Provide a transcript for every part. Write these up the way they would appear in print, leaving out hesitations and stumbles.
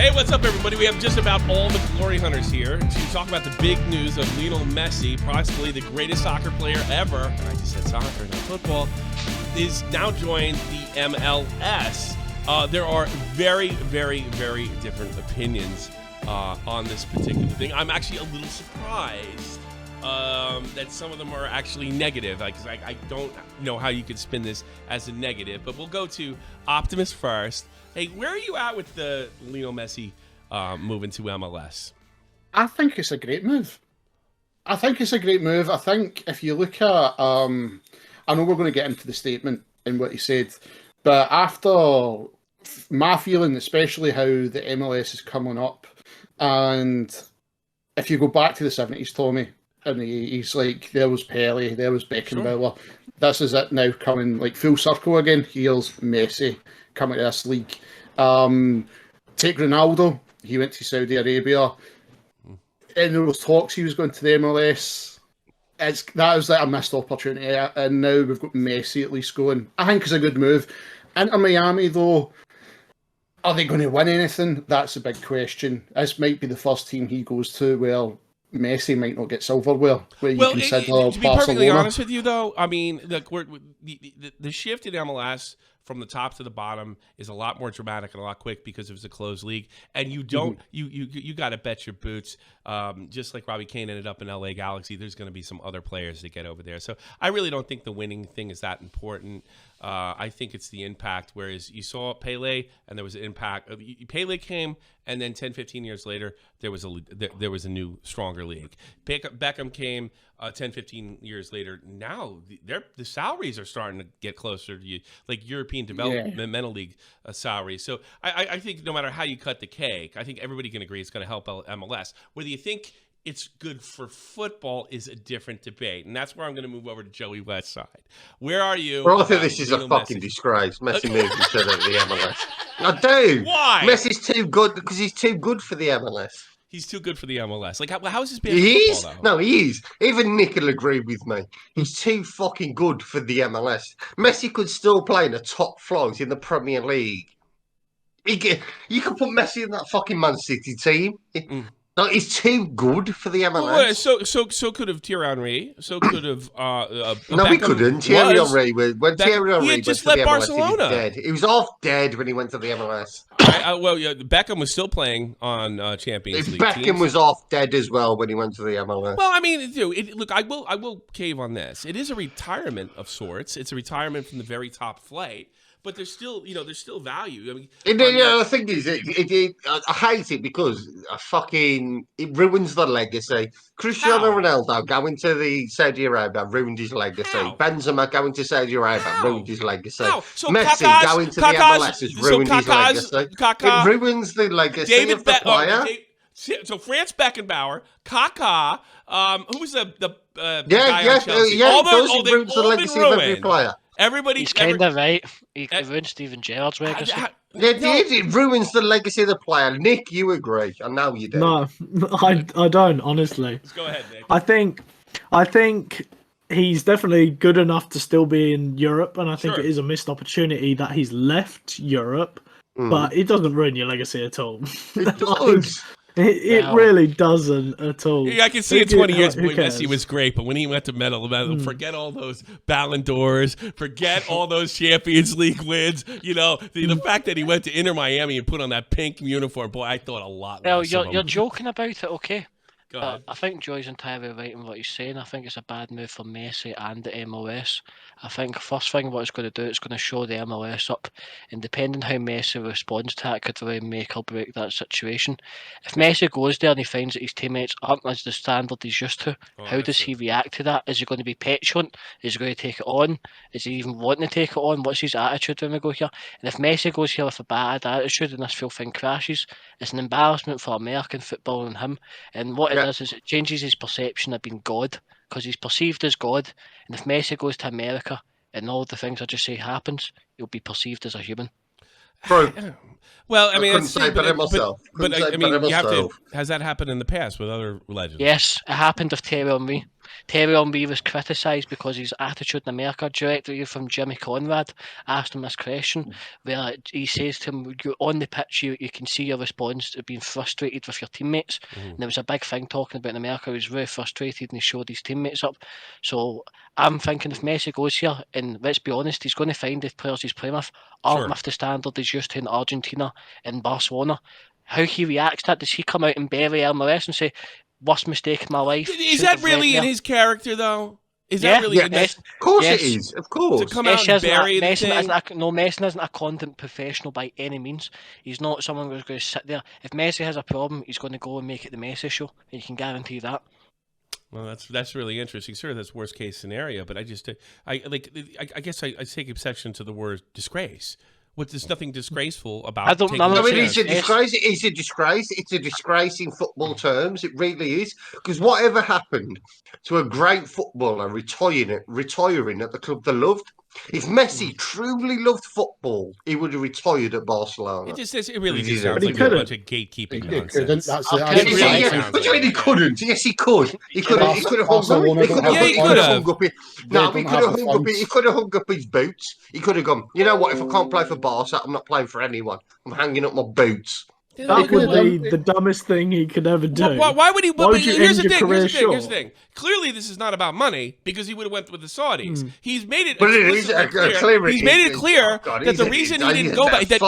Hey, what's up, everybody? We have just about all the glory hunters here to talk about the big news of Lionel Messi, possibly the greatest soccer player ever. And I just said soccer, not football. Is now joined the MLS. There are very, very, very different opinions on this particular thing. I'm actually a little surprised that some of them are actually negative, because I don't know how you could spin this as a negative. But we'll go to Optimus first. Hey, where are you at with the Lionel Messi moving to MLS? I think it's a great move. I think if you look at, I know we're going to get into the statement and what he said, but after my feeling, especially how the MLS is coming up, and if you go back to the 70s, Tommy, and the 80s, like, there was Pele, there was Beckenbauer. Sure. This is it now coming like full circle again. Here's Messi coming to this league. Take Ronaldo, he went to Saudi Arabia. And there was talks he was going to the MLS. That was like a missed opportunity, and now we've got Messi at least going. I think it's a good move. Inter Miami, though, are they going to win anything? That's a big question. This might be the first team he goes to where Messi might not get silverware. Where you consider to be perfectly honest with you, though, I mean, look, the shift in MLS from the top to the bottom is a lot more dramatic and a lot quick because it was a closed league, and you don't you got to bet your boots. Just like Robbie Keane ended up in LA Galaxy, there's going to be some other players that get over there. So I really don't think the winning thing is that important. I think it's the impact. Whereas you saw Pele, and there was an impact. Pele came, and then 10, 15 years later, there was a new, stronger league. Beckham came 10, 15 years later. Now the salaries are starting to get closer to you, like European Developmental League salaries. So I think no matter how you cut the cake, I think everybody can agree it's going to help MLS. Whether you think it's good for football is a different debate, and that's where I'm going to move over to Joey Westside. Where are you? Well, I think this is a fucking disgrace. Messi moving to the MLS. I do. Why? Messi's too good because he's too good for the MLS. He's too good for the MLS. Like, how is this bad? He is. Football, no, he is. Even Nick will agree with me. He's too fucking good for the MLS. Messi could still play in the top flight in the Premier League. You could put Messi in that fucking Man City team. No, he's too good for the MLS. So could have Thierry Henry. So could have. No, he couldn't. Thierry Henry when Thierry Henry went just to the left MLS, Barcelona. he was dead. He was half dead when he went to the MLS. Beckham was still playing on Champions League. Beckham teams. was half dead as well when he went to the MLS. Well, I mean, look, I will cave on this. It is a retirement of sorts. It's a retirement from the very top flight. But there's still value. I mean, the thing is, I hate it because it ruins the legacy. Cristiano Ronaldo going to the Saudi Arabia ruined his legacy. Benzema going to Saudi Arabia ruined his legacy. So Messi going to the MLS has ruined his legacy. It ruins the legacy of the player. So Franz Beckenbauer, Kaká, who was the guy on Chelsea? It ruins the legacy of every player. He's kind of right. He ruined Steven Gerrard's legacy. It ruins the legacy of the player. Nick, you agree? I know you do. No, I don't, honestly. Let's go ahead, Nick. I think he's definitely good enough to still be in Europe, and I think it is a missed opportunity that he's left Europe, but it doesn't ruin your legacy at all. It does. It really doesn't at all. Yeah, I can see in 20 years when Messi was great, but when he went to medal, forget all those Ballon d'Ors, forget all those Champions League wins. You know, the fact that he went to Inter Miami and put on that pink uniform, boy, I thought a lot. Well, you're joking about it, okay? Go ahead. I think Joy's entirely right in what he's saying. I think it's a bad move for Messi and the MLS. I think first thing what it's going to do, it's going to show the MLS up, and depending how Messi responds to that, could really make or break that situation. If Messi goes there and he finds that his teammates aren't as the standard he's used to, how does he react to that? Is he going to be petulant? Is he going to take it on? Is he even wanting to take it on? What's his attitude when we go here? And if Messi goes here with a bad attitude and this full thing crashes, it's an embarrassment for American football and him. And what it does is it changes his perception of being God, because he's perceived as God. And if Messi goes to America and all the things I just say happens, he'll be perceived as a human. Bro, well, I mean, couldn't say better myself. But I mean, you have to. Has that happened in the past with other legends? Yes, it happened with Thierry Henry. Terry Henry was criticised because his attitude in America. Directly from Jimmy Conrad asked him this question, where he says to him, "You're on the pitch, you can see your response to being frustrated with your teammates." And there was a big thing talking about in America. He was very frustrated and he showed his teammates up. So I'm thinking if Messi goes here, and let's be honest, he's going to find the players he's playing with aren't with the standard he's used to in Argentina and Barcelona. How he reacts to that, does he come out and bury MLS and say, worst mistake in my life? Is that really in his character, though? Is that really in Of course it is. Of course. To come out and bury the thing? Messi isn't a content professional by any means. He's not someone who's going to sit there. If Messi has a problem, he's going to go and make it the Messi show, and you can guarantee that. Well, that's really interesting. Sure, that's worst case scenario, but I guess I take exception to the word disgrace. There's nothing disgraceful about. I don't know. I mean, it's a disgrace. It's a disgrace. It's a disgrace in football terms. It really is. Because whatever happened to a great footballer retiring at the club they loved? If Messi truly loved football, he would have retired at Barcelona. It really just sounds like a bunch of gatekeeping nonsense. What do you mean he couldn't? Yes, he could. He could have hung up. He could have hung up his boots. He could have gone, you know what, if I can't play for Barca, I'm not playing for anyone. I'm hanging up my boots. That would be the dumbest thing he could ever do. Why would he? Why would you here's end the your thing. career Here's the thing. Clearly, this is not about money because he would have went with the Saudis. He's made it. But he's made it clear that the reason he didn't go back, he did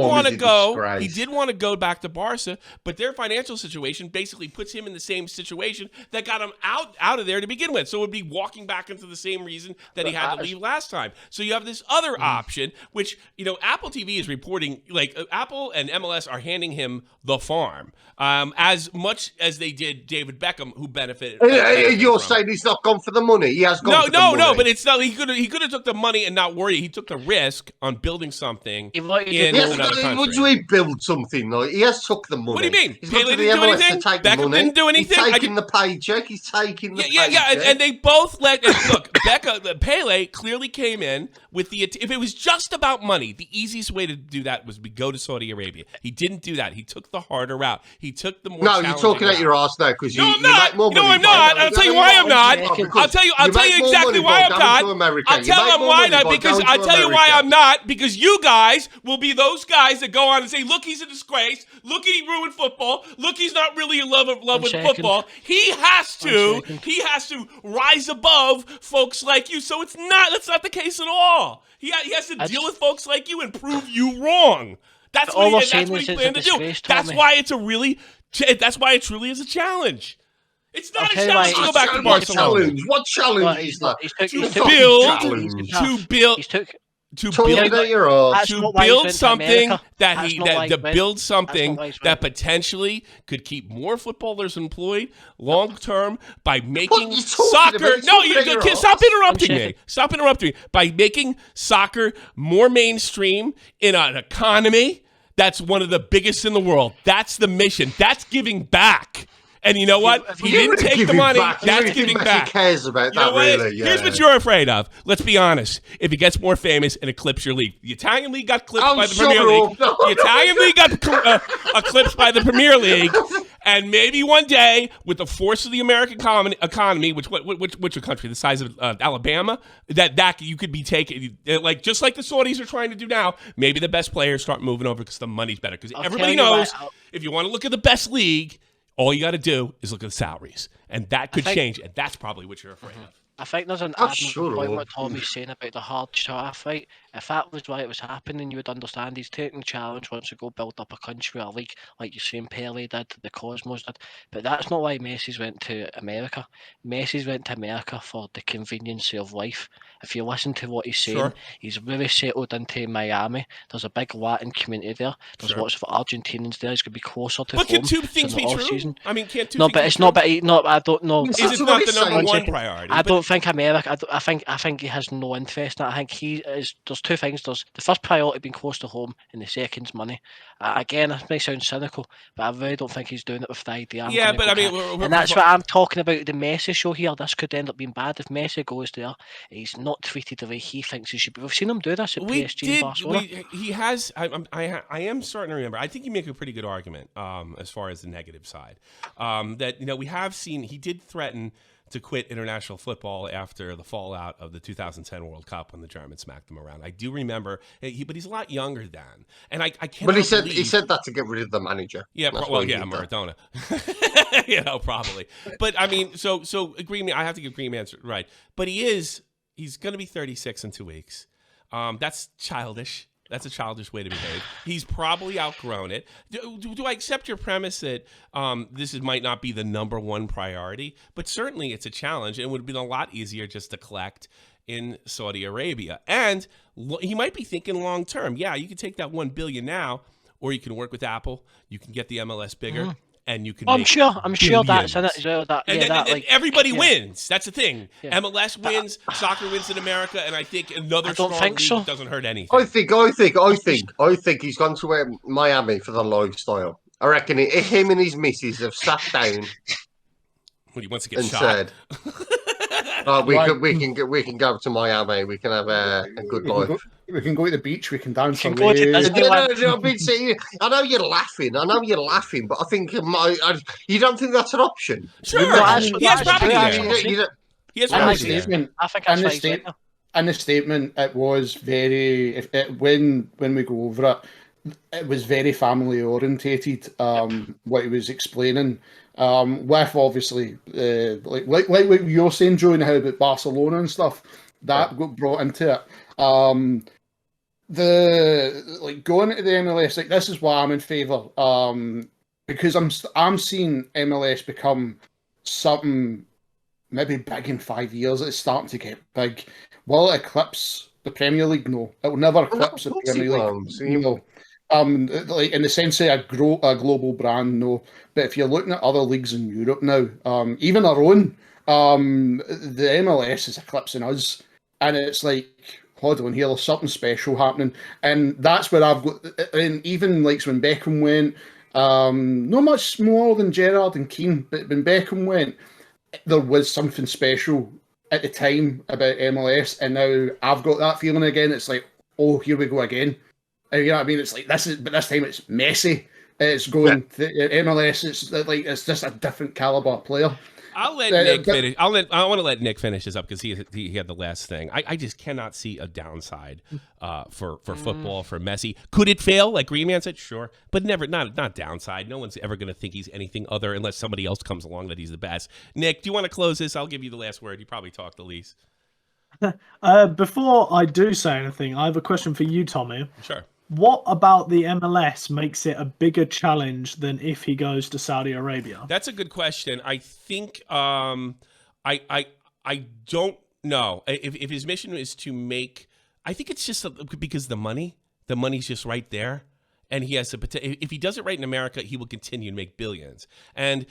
want to go. He did want to go back to Barca, but their financial situation basically puts him in the same situation that got him out of there to begin with. So it would be walking back into the same reason that he had to leave last time. So you have this other option, which Apple TV is reporting, like Apple and MLS are handing him the farm, as much as they did David Beckham, who benefited. You're saying he's not gone for the money? He has gone. No, but it's not. He could have took the money and not worry. He took the risk on building something in another country. Would you build something? Like, he has took the money. What do you mean? He's Pele didn't do anything. Beckham didn't do anything. He's taking the paycheck. He's taking the paycheck. Yeah, and they both look. Pele clearly came in with the. If it was just about money, the easiest way to do that was to go to Saudi Arabia. He didn't do that. He took the harder route. He took the more. No, you're talking out your ass now because you make more money. No, I'm not. I'll tell you why I'm not. I'll tell you exactly why I'm not. I'll tell them why not. Because I'll tell you why I'm not. Because you guys will be those guys that go on and say, "Look, he's a disgrace. Look, he ruined football. Look, he's not really in love with football. He has to rise above folks like you." So that's not the case at all. He has to deal with folks like you and prove you wrong. That's what he planned to do. That's why it's truly is a challenge. It's not a challenge to go back to Barcelona. What challenge is that? To build something that potentially could keep more footballers employed long term by making soccer. No, stop interrupting me. Stop interrupting me. By making soccer more mainstream in an economy that's one of the biggest in the world. That's the mission. That's giving back. And you know what? He didn't take the money. That's giving back. He cares about that, really. Yeah. Here's what you're afraid of. Let's be honest. If he gets more famous and eclipses your league, the Italian league got clipped by the Premier League. The Italian league got eclipsed by the Premier League. And maybe one day, with the force of the American economy, which country, the size of Alabama, that you could be taken, like just like the Saudis are trying to do now. Maybe the best players start moving over because the money's better. Because everybody knows if you want to look at the best league, all you got to do is look at the salaries, and that could change, and that's probably what you're afraid of. I think there's an admirable point what Tommy's saying about the hard shaft fight. If that was why it was happening, you would understand he's taking the challenge once to go build up a country or a league, like you're saying Pele did, the Cosmos did. But that's not why Messi's went to America. Messi's went to America for the convenience of life. If you listen to what he's saying, he's really settled into Miami. There's a big Latin community there. There's lots of Argentinians there. He's going to be closer to home. But can two things be true? Season. I mean, can't two no, things but it's be not. true? But I don't know. Is it not the number one priority? I don't think America. I think he has no interest in that. I think there's there's two things. There's the first priority being close to home, and the second's money. Again, this may sound cynical, but I really don't think he's doing it with the idea. Yeah, but I mean, and that's what I'm talking about. The Messi show here. This could end up being bad if Messi goes there. He's not treated the way he thinks he should be. We've seen him do this at PSG and Barcelona. He has. I am starting to remember. I think you make a pretty good argument as far as the negative side. That we have seen he did threaten to quit international football after the fallout of the 2010 World Cup when the Germans smacked him around. I do remember, but he's a lot younger then, and I can't. But he said that to get rid of the manager. Yeah, Maradona. Probably. But I mean, so agreement. I have to give Green answer right. But he's going to be 36 in 2 weeks. That's childish. That's a childish way to behave. He's probably outgrown it. Do I accept your premise that might not be the number one priority? But certainly it's a challenge, and it would have been a lot easier just to collect in Saudi Arabia. And he might be thinking long term. Yeah, you can take that $1 billion now, or you can work with Apple. You can get the MLS bigger. Mm-hmm. And you can. I'm sure that's in it as well. And everybody wins. That's the thing. Yeah. MLS wins, soccer wins in America, and I think another strong league doesn't hurt anything. I think he's gone to Miami for the lifestyle. I reckon him and his missus have sat down. When he wants to get shot. Said, we can go to Miami. We can have a good life. We can go to the beach. We can dance. I know you're laughing. But I think you don't think that's an option. Sure, he has property there. He has property there. I think that's right. In the statement, it was very. When we go over it was very family orientated. What he was explaining. With obviously, like what you're saying, Joe, and how about Barcelona and stuff that got brought into it. Going to the MLS, like this is why I'm in favour. Because I'm seeing MLS become something maybe big in 5 years. It's starting to get big. Will it eclipse the Premier League? No, it will never eclipse the Premier League. No. Like in the sense of a global brand, no. But if you're looking at other leagues in Europe now, even our own, the MLS is eclipsing us, and it's like, hold on here, there's something special happening, and that's where I've got. And even like when Beckham went, not much more than Gerrard and Keane, but when Beckham went, there was something special at the time about MLS, and now I've got that feeling again. It's like, oh, here we go again. You know what I mean? It's like but this time it's Messi. It's going to MLS. It's just a different caliber player. I'll let Nick finish. I want to let Nick finish this up because he had the last thing. I just cannot see a downside for football for Messi. Could it fail? Like Green Man said, sure, but not downside. No one's ever going to think he's anything other unless somebody else comes along that he's the best. Nick, do you want to close this? I'll give you the last word. You probably talked the least. Before I do say anything, I have a question for you, Tommy. Sure. What about the MLS makes it a bigger challenge than if he goes to Saudi Arabia? That's a good question. I think I don't know if his mission is to make. I think it's just because the money's just right there. And he has the potential. If he does it right in America, he will continue to make billions. And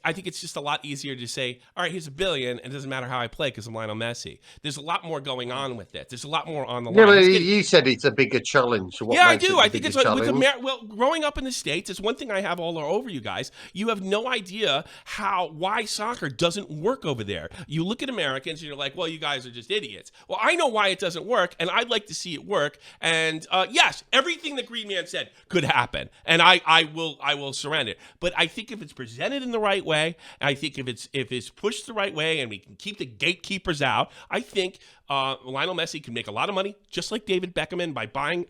I think it's just a lot easier to say, all right, here's $1 billion, and it doesn't matter how I play because I'm Lionel Messi. There's a lot more going on with it. There's a lot more on the line. Yeah, but you said it's a bigger challenge. I do. I think it's like with growing up in the States, it's one thing I have all over you guys. You have no idea why soccer doesn't work over there. You look at Americans and you're like, well, you guys are just idiots. Well, I know why it doesn't work, and I'd like to see it work. And yes, everything that Green Man said could happen, and I will surrender. But I think if it's presented in the right way, I think if it's pushed the right way, and we can keep the gatekeepers out, I think Lionel Messi can make a lot of money, just like David Beckham by buying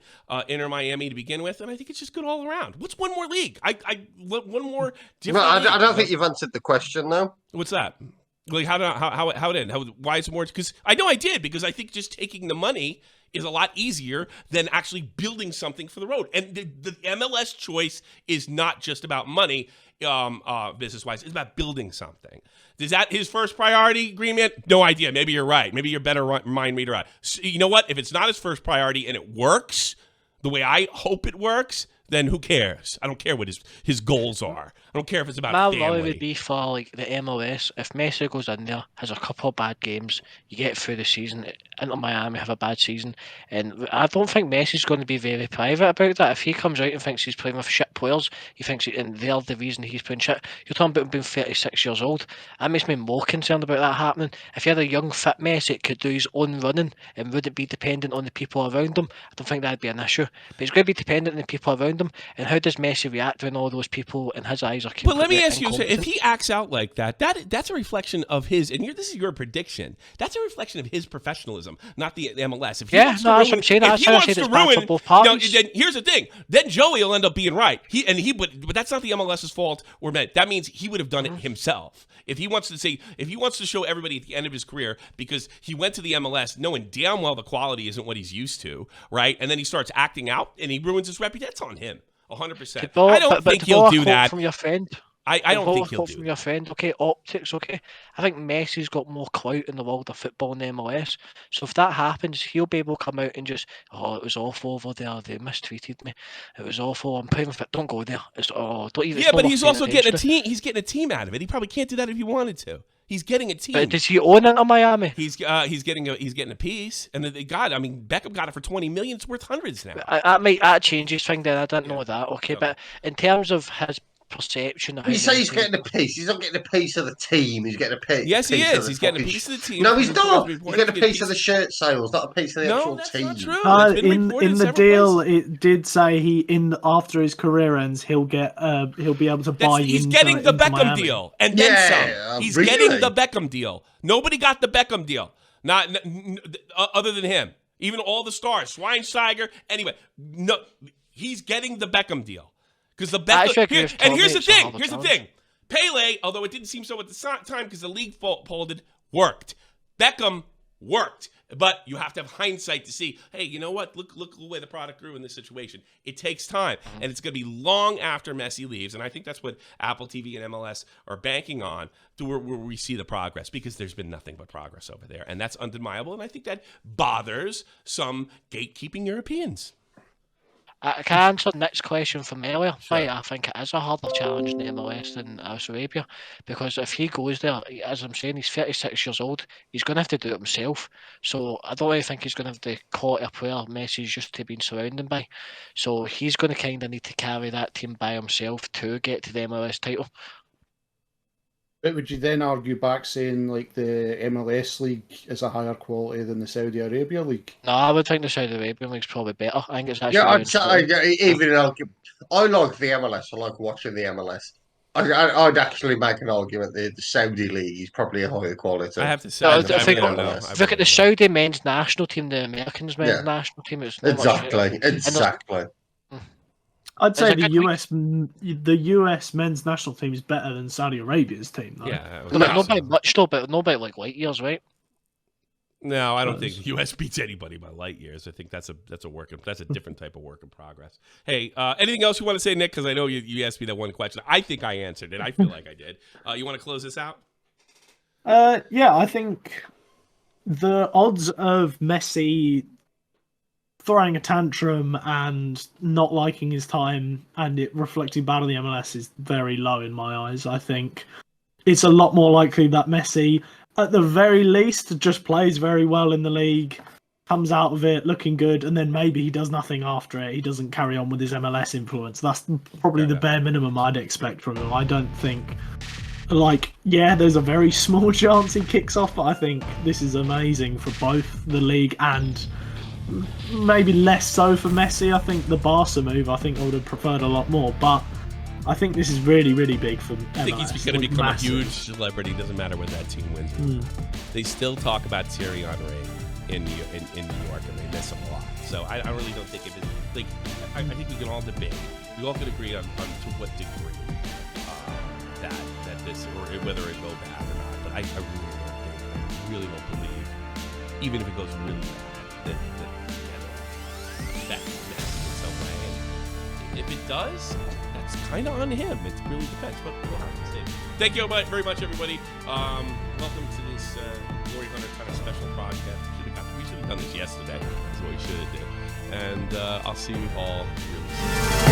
Inter Miami to begin with. And I think it's just good all around. What's one more league? One more different. No, I don't think you've answered the question though. What's that? Like how it ended? Why is it more? Because I know I did, because I think just taking the money is a lot easier than actually building something for the road. And the MLS choice is not just about money, business-wise. It's about building something. Is that his first priority, Green Man? No idea. Maybe you're right. Maybe you're better mind reader. So, you know what? If it's not his first priority and it works the way I hope it works, then who cares? I don't care what his goals are. I don't care if it's about My family. worry would be for like the MLS. If Messi goes in there, has a couple of bad games, you get through the season, Inter Miami have a bad season, and I don't think Messi's going to be very private about that. If he comes out and thinks he's playing with shit players, he thinks and they're the reason he's playing shit. You're talking about him being 36 years old. That makes me more concerned about that happening. If you had a young fit Messi that could do his own running and wouldn't be dependent on the people around him, I don't think that'd be an issue. But he's going to be dependent on the people around him, and how does Messi react when all those people in his eyes are completely But let me ask you, so if incompetent? he acts out like that, that's a reflection of his, and this is your prediction. That's a reflection of his professionalism, not the MLS. If he wants to that's ruin, what I'm saying. if That's he why I wants said to it's bad for ruin, both parties. then here's the thing. Then Joey will end up being right. But that's not the MLS's fault or meant. That means he would have done it himself. If he wants to show everybody at the end of his career, because he went to the MLS knowing damn well the quality isn't what he's used to, right? And then he starts acting out and he ruins his reputation. That's on him, 100%. I don't think he'll do that. From your friend. I don't think he'll quote do from that. your friend. Okay, optics. Okay, I think Messi's got more clout in the world of football in the MLS. So if that happens, he'll be able to come out and just, it was awful over there. They mistreated me. It was awful. I'm playing with it. Don't go there. Don't even. Yeah, but he's also getting a team. He's getting a team out of it. He probably can't do that if he wanted to. He's getting a team. But does he own Inter Miami? He's getting a piece, and they got. I mean, Beckham got it for $20 million. It's worth hundreds now. That changes thing. Then I didn't know that. Okay, but in terms of his perception, You say he's getting a piece. He's not getting a piece of the team. He's getting a piece. Yes, he is. He's getting a piece of the team. No, he's not. He's getting a piece of the shirt sales, not a piece of the actual that's team. not true. In the deal, it did say after his career ends, he'll be able to buy. He's getting the Beckham Miami. deal, and then some. He's really? getting the Beckham deal. Nobody got the Beckham deal, not other than him. Even all the stars, Schweinsteiger. Anyway, no, he's getting the Beckham deal. Because the Beckham, and here's the thing. Here's the thing. Pele, although it didn't seem so at the time because the league folded, worked. Beckham worked, but you have to have hindsight to see. Hey, you know what? Look the way the product grew in this situation. It takes time, and it's going to be long after Messi leaves. And I think that's what Apple TV and MLS are banking on, to where we see the progress, because there's been nothing but progress over there, and that's undeniable. And I think that bothers some gatekeeping Europeans. I can answer Nick's question from earlier. Sure. Right, I think it is a harder challenge in the MLS than Saudi Arabia, because if he goes there, as I'm saying, he's 36 years old. He's going to have to do it himself. So I don't really think he's going to have the quality of player Messi's used to being surrounded by. So he's going to kind of need to carry that team by himself to get to the MLS title. But would you then argue back saying like the MLS league is a higher quality than the Saudi Arabia league? No, I would think the Saudi Arabian league's probably better. I think it's actually. Even I like the MLS. I like watching the MLS. I'd actually make an argument that the Saudi league is probably a higher quality. I have to say, No, I think- don't know. Look at the Saudi men's national team, the Americans men's Yeah. national team. It's not much- Exactly. I'd say It's a the good US men's national team is better than Saudi Arabia's team, though. Yeah, Not by much though, but not by like light years, right? No, I don't think the U.S. beats anybody by light years. I think that's a different type of work in progress. Hey, anything else you want to say, Nick? Because I know you asked me that one question. I think I answered it. I feel like I did. You want to close this out? Yeah, I think the odds of Messi throwing a tantrum and not liking his time and it reflecting bad on the MLS is very low in my eyes. I think it's a lot more likely that Messi, at the very least, just plays very well in the league, comes out of it looking good, and then maybe he does nothing after it. He doesn't carry on with his MLS influence. That's probably the bare minimum I'd expect from him. I don't think, there's a very small chance he kicks off, but I think this is amazing for both the league and maybe less so for Messi. I think the Barca move, I would have preferred a lot more, but I think this is really, really big for MLS. I think he's going to become a huge celebrity. Doesn't matter where that team wins. They still talk about Thierry Henry in New York, and they miss him a lot. So I really don't think I think we can all debate. We all can agree on to what degree that this, or whether it go bad or not. But I really don't believe, even if it goes really bad, that Messi in some way. And if it does, that's kind of on him. It really depends, but we'll have to see. Thank you very much, everybody. Welcome to this Glory Hunter kind of special podcast. We should have done this yesterday. That's what we should have did. And I'll see you all really soon.